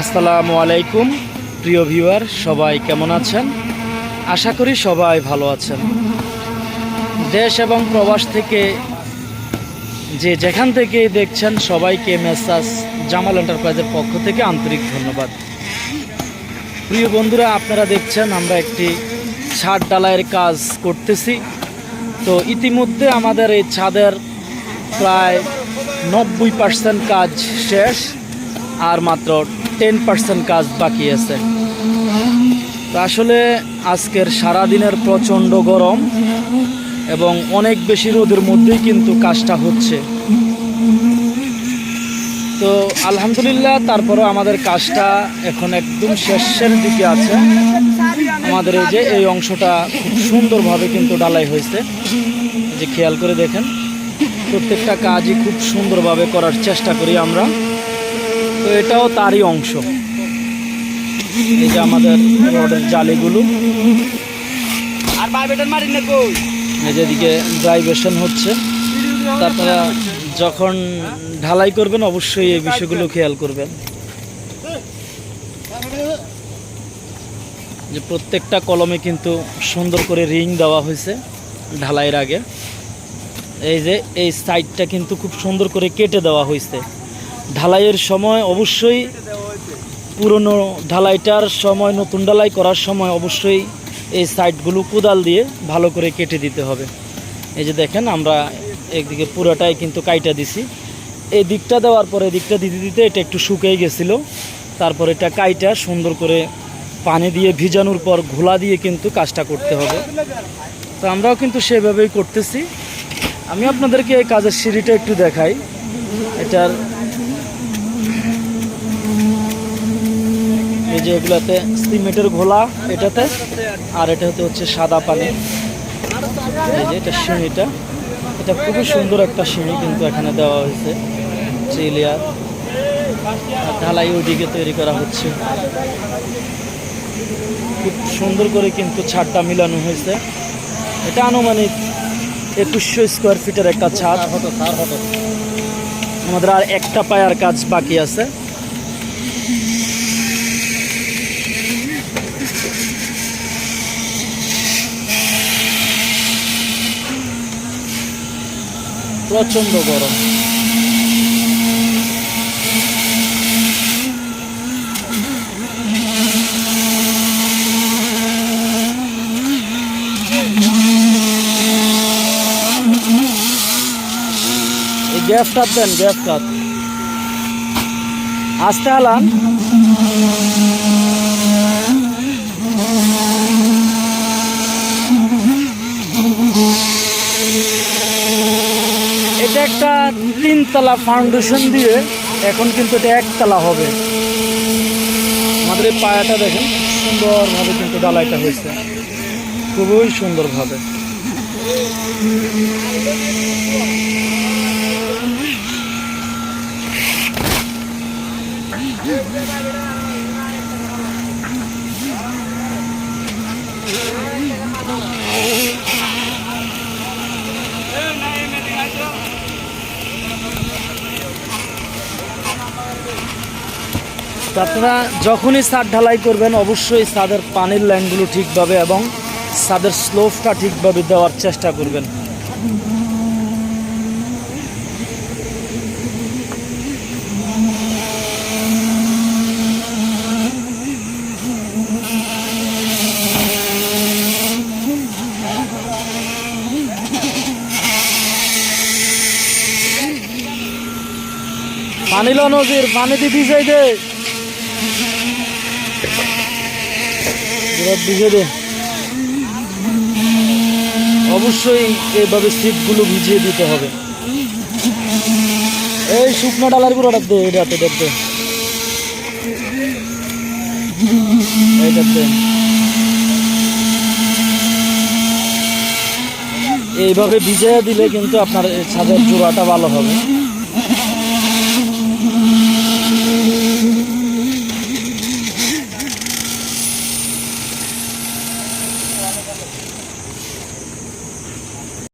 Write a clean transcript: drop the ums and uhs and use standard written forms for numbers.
আসসালামু আলাইকুম প্রিয় ভিউয়ার, সবাই কেমন আছেন? আশা করি সবাই ভালো আছেন। দেশ এবং প্রবাস থেকে যে যেখান থেকে দেখছেন সবাইকে মেসাজ জামাল এন্টারপ্রাইজের পক্ষ থেকে আন্তরিক ধন্যবাদ। প্রিয় বন্ধুরা, আপনারা দেখছেন আমরা একটি ছাদ ঢালাইয়ের কাজ করতেছি। তো ইতিমধ্যে আমাদের এই ছাদের প্রায় 90% কাজ শেষ, আর মাত্র 10% কাজ বাকি আছে। তো আসলে আজকের সারাদিনের প্রচণ্ড গরম এবং অনেক বেশি রোদের মধ্যেই কিন্তু কাজটা হচ্ছে। তো আলহামদুলিল্লাহ, তারপরও আমাদের কাজটা এখন একদম শেষের দিকে আছে। আমাদের এই অংশটা খুব সুন্দরভাবে কিন্তু ঢালাই হয়েছে, যে খেয়াল করে দেখেন, প্রত্যেকটা কাজই খুব সুন্দরভাবে করার চেষ্টা করি আমরা। তো এটাও তারই অংশ। এই যে আমাদের রডের জালিগুলো, এই যেদিকে ড্রাইভেশন হচ্ছে। তারপরে যখন ঢালাই করবেন অবশ্যই এই বিষয়গুলো খেয়াল করবেন, যে প্রত্যেকটা কলমে কিন্তু সুন্দর করে রিং দেওয়া হয়েছে ঢালাইয়ের আগে। এই যে এই সাইডটা কিন্তু খুব সুন্দর করে কেটে দেওয়া হয়েছে। ঢালাইয়ের সময় অবশ্যই পুরনো ঢালাইটার সময়, নতুন ঢালাই করার সময় অবশ্যই এই সাইডগুলো কোদাল দিয়ে ভালো করে কেটে দিতে হবে। এই যে দেখেন, আমরা একদিকে পুরোটাই কিন্তু কাইটা দিছি। এই দিকটা দেওয়ার পরে দিকটা দিতে দিতে এটা একটু শুকিয়ে গেছিল। তারপর এটা কাইটা সুন্দর করে পানি দিয়ে ভিজানোর পর ঘোলা দিয়ে কিন্তু কাজটা করতে হবে। তো আমরাও কিন্তু সেভাবেই করতেছি। আমি আপনাদেরকে এই কাজের সিঁড়িটা একটু দেখাই। এটার এই যে এগুলাতে সিমেন্টের ঘোলা এটাতে, আর এটাতে হচ্ছে সাদা পানি। এই যে এটা সিঁড়িটা, এটা খুবই সুন্দর একটা সিঁড়ি কিন্তু এখানে দেওয়া হয়েছে, 3 লেয়ার। ঢালাই ওইদিকে তৈরি করা হচ্ছে, খুব সুন্দর করে কিন্তু ছাদটা মিলানো হয়েছে। এটা আনুমানিক 2100 স্কোয়ার ফিটের একটা ছাদ। আমাদের আর একটা পায়ার কাজ বাকি আছে। প্রচন্ড গরম। গ্যাসটা দেন, গ্যাসটা আস্তে হালান। এটা একটা 3 তলা ফাউন্ডেশন দিয়ে এখন কিন্তু এটা 1 তলা হবে। আমাদের এই পায়াটা দেখেন, সুন্দরভাবে কিন্তু ঢালাইটা হয়েছে, খুবই সুন্দরভাবে। আপনারা যখনই ছাদ ঢালাই করবেন অবশ্যই ছাদের পানির লাইনগুলো ঠিকভাবে এবং ছাদের স্লোপটা ঠিকভাবে দেওয়ার চেষ্টা করবেন। পানি লো নজির, পানি দিয়ে ভিজাই দে, ভিজে দে। অবশ্যই এইভাবে সিটগুলো ভিজিয়ে দিতে হবে। এই শুকনো ডালার গুঁড়োটা দে, এটাতে দেখবে, এইটাতে এইভাবে ভিজিয়ে দিলে কিন্তু আপনার ছাদের জোড়াটা ভালো হবে।